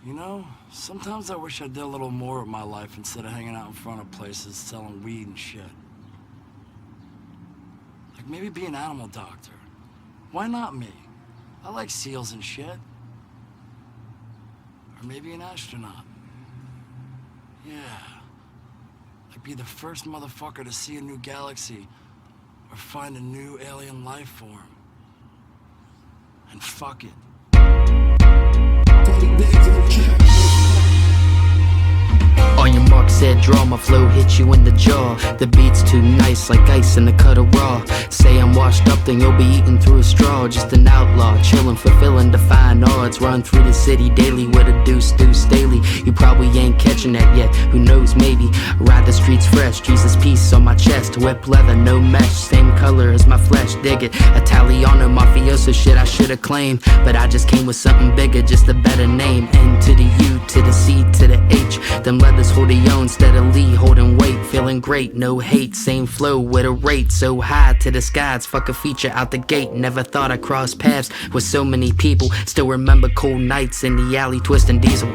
You know, sometimes I wish I did a little more with my life instead of hanging out in front of places selling weed and shit. Like maybe be an animal doctor. Why not me? I like seals and shit. Or maybe an astronaut. Yeah. Like be the first motherfucker to see a new galaxy or find a new alien life form. And fuck it. On your mark, said draw, my flow hit you in the jaw. The beat's too nice, like ice in the cut of raw. Say I'm washed up, then you'll be eating through a straw. Just an outlaw, chillin', fulfilling defying odds. Run through the city daily with a deuce daily. You probably ain't catching that yet, who knows, maybe. Ride the streets fresh, Jesus peace on my chest. Whip leather, no mesh, same color as my flesh, dig it. Italiano, mafioso shit I should've claimed. But I just came with something bigger, just a better name. N to the U, to the C, to the H. Them leathers hold their own, steadily holding weight. Feeling great, no hate, same flow with a rate so high to the skies. Fuck a feature out the gate, never thought I'd cross paths with so many people. Still remember cold nights in the alley twisting diesel,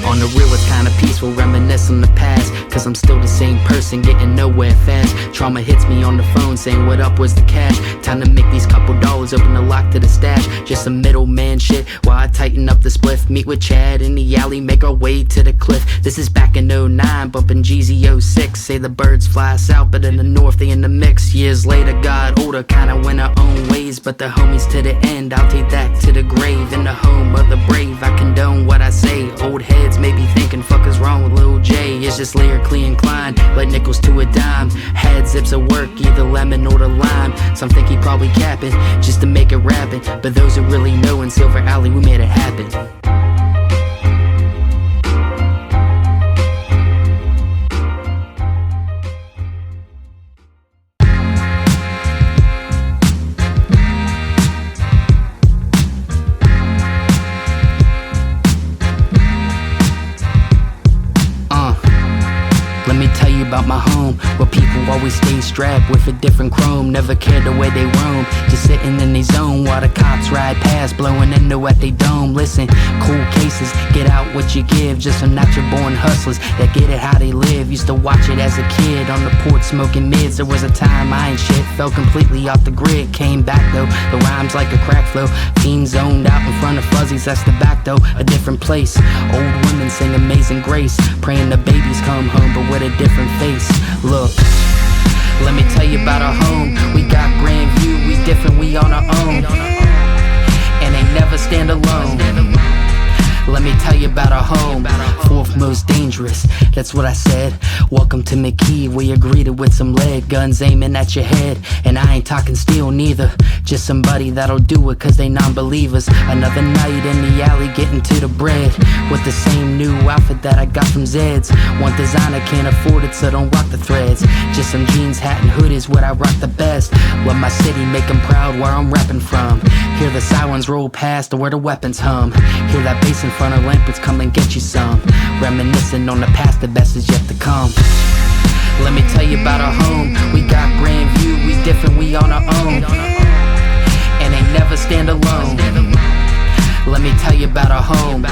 On the real, it's kinda peaceful, reminiscing the past. Cause I'm still the same person, getting nowhere fast. Trauma hits me on the phone, saying what up, where's the cash? Time to make these couple dollars, open the lock to the stash. Just some middleman shit, while I tighten up the spliff. Meet with Chad in the alley, make our way to the cliff. This is back in 09, bumping GZ 06. Say the birds fly south, but in the north they in the mix. Years later, got older, kinda went our own ways. But the homies to the end, I'll take that to the grave. In the home of the brave, I condone what I say. Old heads may be thinking, fuck is wrong with Lil J? It's just lyrically inclined, like nickels to a dime. Had zips at work, either lemon or the lime. Some think he probably capping, just to make it rapping. But those who really know, in Silver Alley we made it happen. Let me tell you about my home, where people always stay strapped with a different chrome. Never cared the way they roam, just sitting in their zone while the cops ride past, blowing into at they dome. Listen, cool cases, get out what you give. Just some natural born hustlers that get it how they live. Used to watch it as a kid on the porch smoking mids. There was a time I ain't shit, fell completely off the grid. Came back though, the rhymes like a crack flow. Fiends zoned out in front of fuzzies, that's the back though. A different place, old women sing Amazing Grace, praying the babies come home but with a different face. Look, let me tell you about our home. We got Grandview, we different, we on our own. And they never stand alone. Let me tell you about our home. Fourth most dangerous, that's what I said. Welcome to McKee, where you're greeted with some lead. Guns aiming at your head, and I ain't talking steel neither. Just somebody that'll do it cause they non-believers. Another night in the alley getting to the bread, with the same new outfit that I got from Zed's. One designer can't afford it, so don't rock the threads. Just some jeans, hat and hood is what I rock the best. Love my city, make 'em proud where I'm rapping from. Hear the sirens roll past or where the weapons hum. Hear that bass in front of lamp, come and get you some. Reminiscing on the past, the best is yet to come. Let me tell you about our home. We got Grandview, we different, we on our own. And they never stand alone. Let me tell you about our home.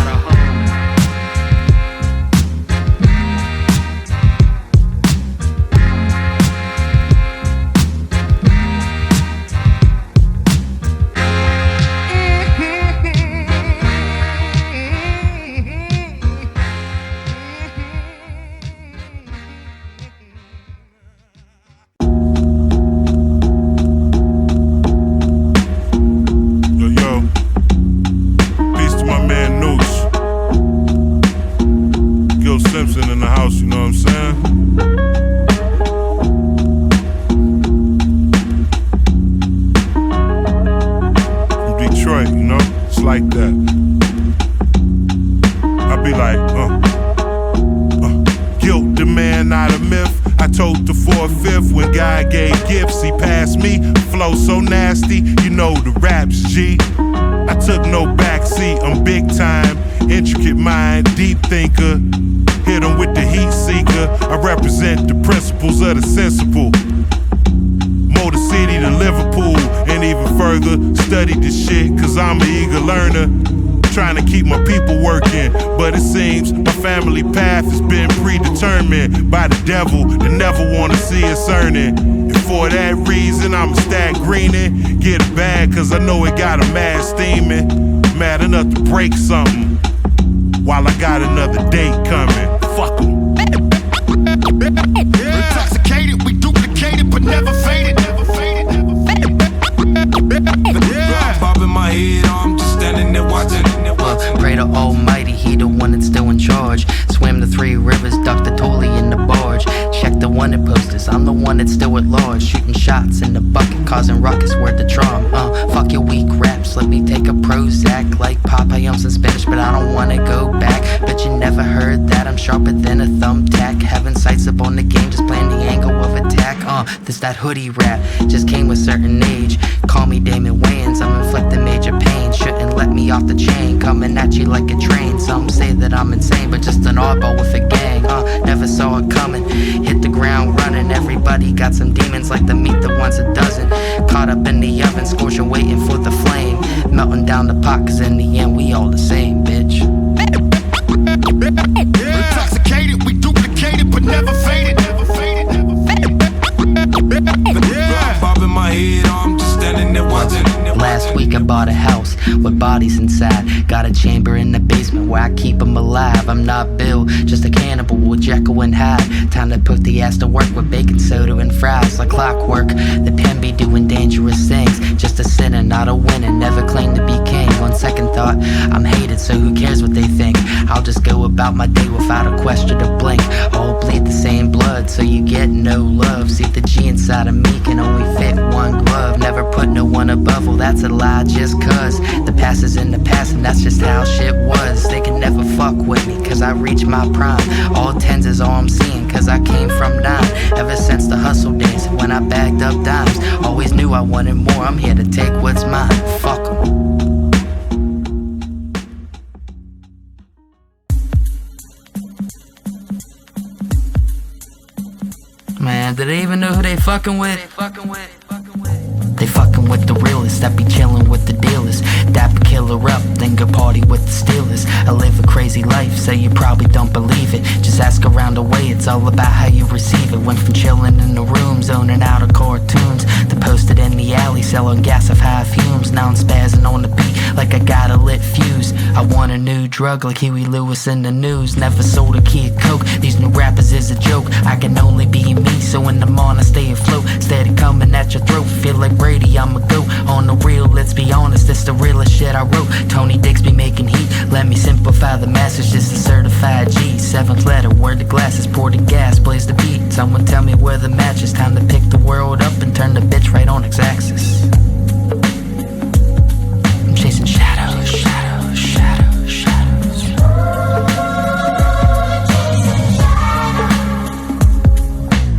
Simpson in the house, you know what I'm saying? From Detroit, you know? It's like that. I be like, guilt, the man, not a myth. I told the 4/5 when God gave gifts, he passed me. Flow so nasty, you know the raps, G. I took no backseat, I'm big time. Intricate mind, deep thinker. Here rhythm with the heat seeker. I represent the principles of the sensible. Motor City to Liverpool, and even further. Studied this shit, cause I'm an eager learner. Trying to keep my people working, but it seems my family path has been predetermined by the devil that never wanna see us earning. And for that reason, I'ma stack greening, get it bad, cause I know it got a mad steaming. Mad enough to break something, while I got another date coming. Fuck 'em. Intoxicated, we duplicated, but never faded. Yeah. Pop in my head, I'm just standing there watching. Pray to Almighty, he the one that's still in charge. Swam the 3 rivers, ducked the Tolly in the barge. Check the wanted posters, I'm the one that's still at large. Shooting shots in the bucket, causing ruckus, word to charm. Fuck your weak raps, let me take a Prozac. Like Papa, I'm some Spanish, but I don't wanna go back. Bet you never heard that, I'm sharper than a thumbtack. Having sights up on the game, just playing the angle of attack. This that hoodie rap, just came with certain age. Call me Damon Wayans, I'm inflicting major pain. Shouldn't let me off the chain, coming at you like a train. Some say that I'm insane, but just an oddball with a gang. Never saw it coming, hit the ground running. Everybody got some demons like the meat that wants a dozen. Caught up in the oven, scorching, waiting for the flame. Melting down the pot, cause in the end we all the same, bitch. Intoxicated, we duplicated, but never faded. Yeah. Pop in my head, I'm just standing there watching. Last week I bought a house with bodies inside. Got a chamber in the basement where I keep them alive. I'm not Bill, just a cannibal with Jekyll and Hyde. Time to put the ass to work with baking soda and fries. Like clockwork, the pen be doing dangerous things. Just a sinner, not a winner, never claimed to be king. On second thought, I'm hated, so who cares what they think? I'll just go about my day without a question to blink. All bleed the same blood, so you get no love. See, the G inside of me can only fit one glove. Never put no one above, well that's a lie just cause the past is in the past and that's just how shit was. They can never fuck with me cause I reached my prime. All 10s is all I'm seeing cause I came from 9. Ever since the hustle days when I bagged up dimes. Always knew I wanted more, I'm here to take what's mine. Fuck 'em. Man, do they even know who they fucking with? They fucking with the realest, that be chillin' with the dealers. Dapper killer up, then go party with the Steelers. I live a crazy life, so you probably don't believe it. Just ask around the way, it's all about how you receive it. Went from chillin' in the room, zoning out of cartoons, to posted in the alley, selling gas of high fumes. Now I'm spazzing on the beat, like I got a lit fuse. I want a new drug, like Huey Lewis in the news. Never sold a kid coke, these new rappers is a joke. I can only be me, so in the morning I stay afloat. Steady coming at your throat, feel like Brady, I'ma go. On the real, let's be honest, it's the realest shit I wrote. Tony Digz be making heat, let me simplify the message, just a certified G. 7th letter, word to glasses, pour the gas, blaze the beat. Someone tell me where the match is, time to pick the world up and turn the bitch right on its axis. I'm chasing shadows, shadows, shadows, shadows.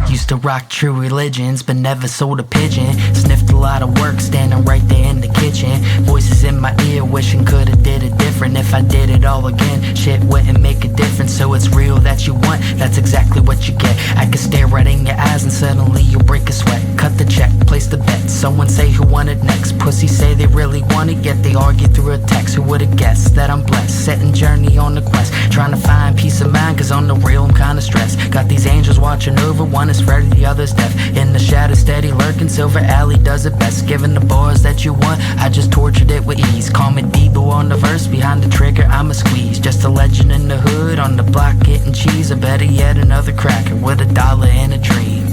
Used to rock true religions, but never sold a pigeon. Sniffed a lot of work, standing right there in the kitchen. Voices in my ear, wishing could've did it different. If I did it all again, shit wouldn't make a difference. So it's real that you want, that's exactly what you get. I can stare right in your eyes and suddenly you'll break a sweat. Cut the check, place the bet, someone say who won it next. Pussy say they really want it, yet they argue through a text. Who would've guessed that I'm blessed, setting journey on the quest. Trying to find peace of mind, cause on the real I'm kinda stressed. Got these angels watching over, one is Freddy, the other's deaf. In the shadow steady lurking, Silver Alley does it best. Giving the bars that you want, I just tortured it with ease. Call me Debo on the verse, behind the trigger I'm a squeeze. Just a legend in the hood, on the block getting cheese. Or better yet, another cracker with $1 and a dream.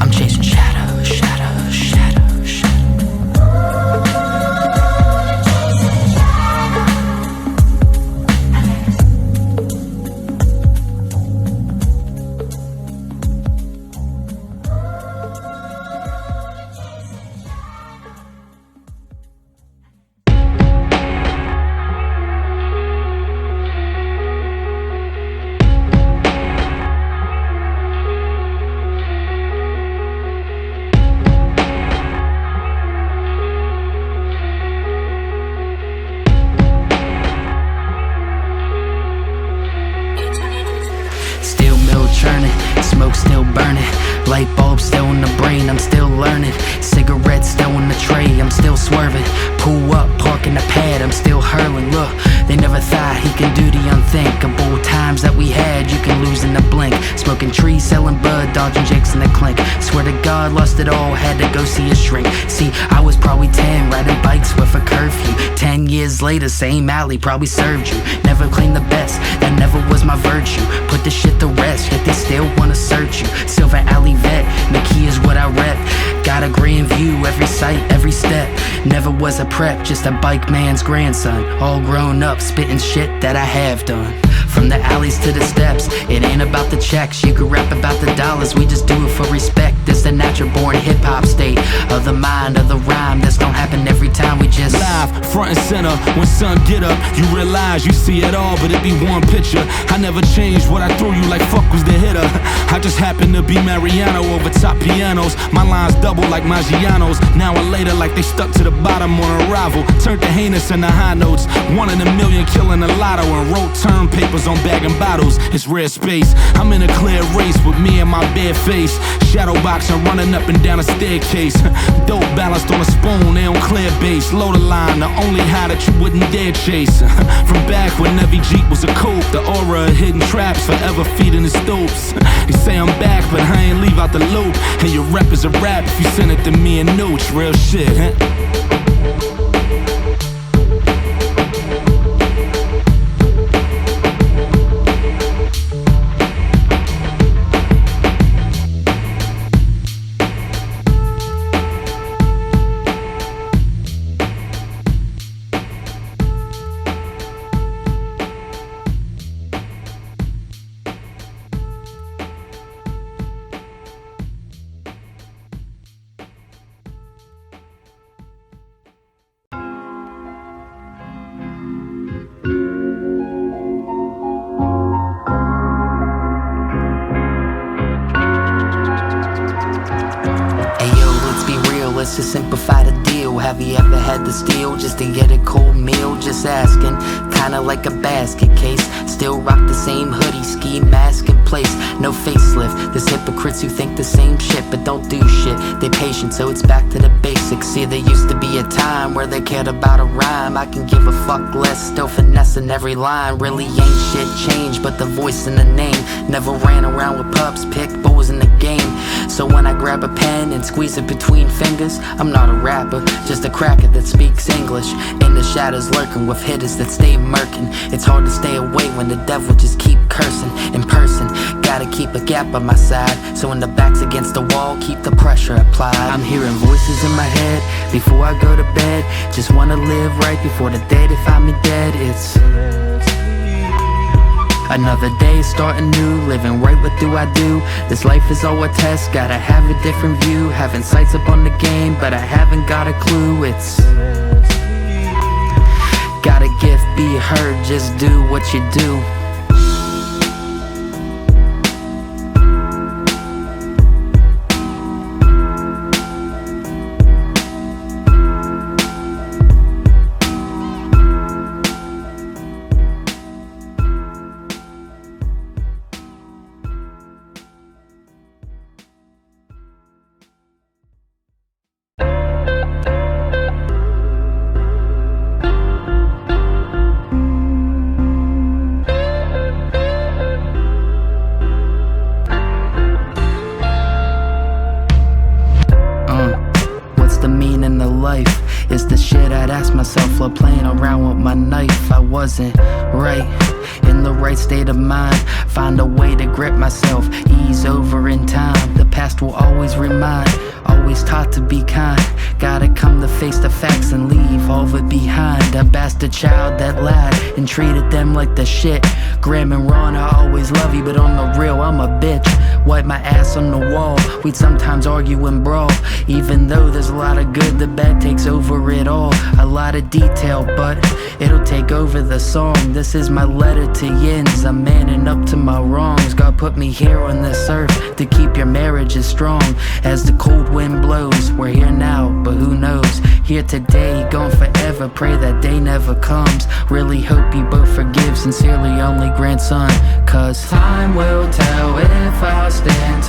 I'm chasing shadows, shadows, shadows, shadows. smoke still burning. Light bulb still in the brain, I'm still learning. Cigarettes still in the tray, I'm still swerving. Pull up, park in the pad, I'm still hurling. Look, they never thought he can do the unthinkable. Times that we had, you can lose in a blink. Smoking trees, selling bud, dodging jakes in the clink. Swear to God, lost it all, had to go see a shrink. See, I was probably 10, riding bikes with a curfew. 10 years later, same alley probably served you. Never claimed the best, that never was my virtue. Put the shit to rest, yet they still wanna search you. Silver Alley vet, McKee is what I rep. Got a Grandview, every sight, every step. Never was a prep, just a bike man's grandson. All grown up, spitting shit that I have done. From the alleys to the steps, it ain't about the checks. You can rap about the dollars, we just do it for respect. This the natural born hip-hop state of the mind, of the rhyme. This don't happen every time, we just live, front and center. When sun get up, you realize you see it all, but it be one picture. I never changed what I threw you, like fuck was the hitter. I just happen to be Mariano over top pianos. My lines double like Maggiano's. Now and later like they stuck to the bottom on arrival. Turned the heinous into high notes. 1 in a million killing a lotto. And wrote term papers on bagging bottles. It's rare space. I'm in a clear race with me and my bare face. Shadow boxing, running up and down a staircase. Dope balanced on a spoon, they on clear base. Load the line, the only high that you wouldn't dare chase. From back when every Jeep was a coupe. The aura of hidden traps forever feeding the stoops. They say I'm back, but I ain't leave out the loop. And your rep is a rap if you send it to me and Nuch. Real shit, huh? Let's just simplify the deal. Have you ever had to steal just to get a cold meal? Just asking, kinda like a basket case. Still rock the same hoodie, ski mask in place. No facelift, there's hypocrites who think the same shit but don't do shit. They patient, so it's back to the basics. See, there used to be a time where they cared about a rhyme. I can give a fuck less, still finessing every line. Really ain't shit changed, but the voice and the name. Never ran around with pups, picked bulls in the game. So when I grab a pen and squeeze it between fingers, I'm not a rapper, just a cracker that speaks English. In the shadows lurking with hitters that stay murking. It's hard to stay away when the devil just keep cursing. In person, gotta keep a gap on my side, so when the back's against the wall, keep the pressure applied. I'm hearing voices in my head before I go to bed. Just wanna live right before the day they find me dead. It's another day starting new, living right, what do I do? This life is all a test, gotta have a different view. Having sights up on the game, but I haven't got a clue. It's got a gift, be heard, just do what you do. It's the shit I'd ask myself while playing around with my knife. I wasn't right, in the right state of mind. Find a way to grip myself, ease over in time. The past will always remind, always taught to be kind. Gotta come to face the facts and leave all of it behind. A bastard child that lied and treated them like the shit. Graham and Ron, I always love you, but on the real, I'm a bitch. Wipe my ass on the wall, we'd sometimes argue and brawl. Even though there's a lot of good, the bad takes over it all. A lot of detail, but it'll take over the song. This is my letter to Yinz, I'm manning up to my wrongs. God put me here on this earth to keep your marriages strong. As the cold wind blows, we're here now, but who knows? Here today, gone forever, pray that day never comes. Really hope you both forgive, sincerely only grandson. Cause time will tell if I'll stand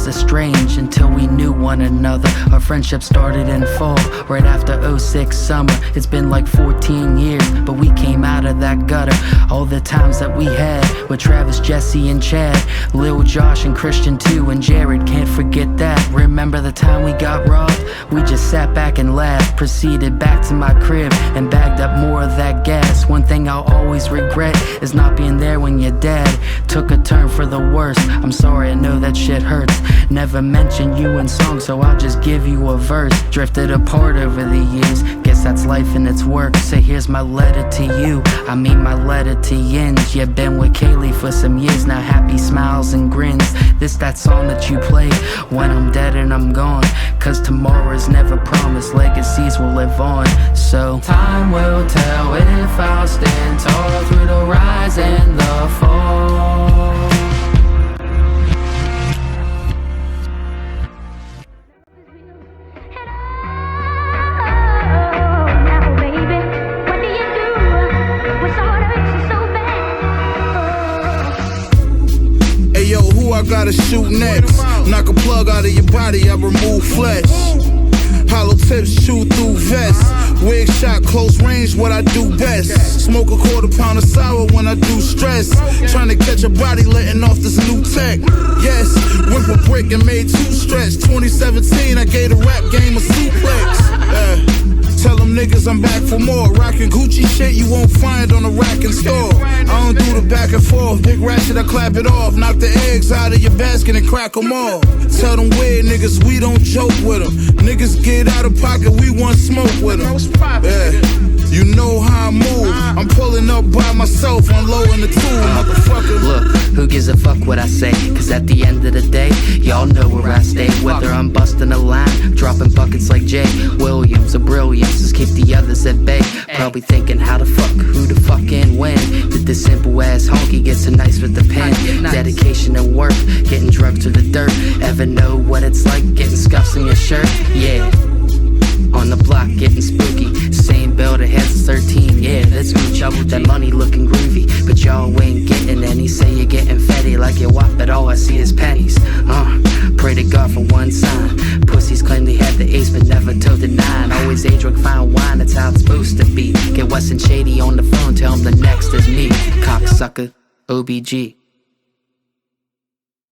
estranged until we knew one another. Our friendship started in fall, right after 06 summer. It's been like 14 years, but we came out of that gutter. All the times that we had with Travis, Jesse, and Chad, Lil Josh and Christian too, and Jared, can't forget that. Remember the time we got robbed? We just sat back and laughed, proceeded back to my crib and bagged up more of that gas. One thing I'll always regret is not being there when your dad took a turn for the worse. I'm sorry, I know that shit hurts. Never mentioned you in songs, so I'll just give you a verse. Drifted apart over the years, guess that's life and its work. So here's my letter to you, I mean my letter to Yinz. Yeah, been with Kaylee for some years now, happy smiles and grins. This that song that you play when I'm dead and I'm gone, cause tomorrow's never promised, legacies will live on. So time will tell if I'll stand tall through the rise and the fall. Yo, who I gotta shoot next? Knock a plug out of your body, I remove flesh. Hollow tips chew through vests. Wig shot, close range, what I do best. Smoke a quarter-pound of sour when I do stress. Trying to catch a body letting off this new tech. Yes, whip a brick and made two stretch. 2017, I gave the rap game a suplex. Tell them niggas I'm back for more. Rockin' Gucci shit you won't find on the rack and store. I don't do the back and forth. Big ratchet, I clap it off. Knock the eggs out of your basket and crack them all. Tell them weird niggas we don't joke with them. Niggas get out of pocket, we want smoke with them. Yeah. You know how I move. I'm pulling up by myself, I'm low in the tool, motherfucker. Look, who gives a fuck what I say? Cause at the end of the day, y'all know where I stay. Whether I'm busting a line, dropping buckets like Jay Williams or Brilliance, just keep the others at bay. Probably thinking how the fuck, who the fuck and when did this simple ass honky get so nice with the pen? Dedication and work, getting drugged to the dirt. Ever know what it's like getting scuffs in your shirt? Yeah. On the block, getting spooky. Same bill that has 13, yeah, that's Gooch. That money looking groovy, but y'all ain't getting any. Say you're getting fatty like you wop, but all I see is pennies. Pray to God for one sign. Pussies claim they had the ace, but never told the nine. Always age drunk fine wine, that's how it's supposed to be. Get Weston Shady on the phone, tell him the next is me. Cocksucker, OBG.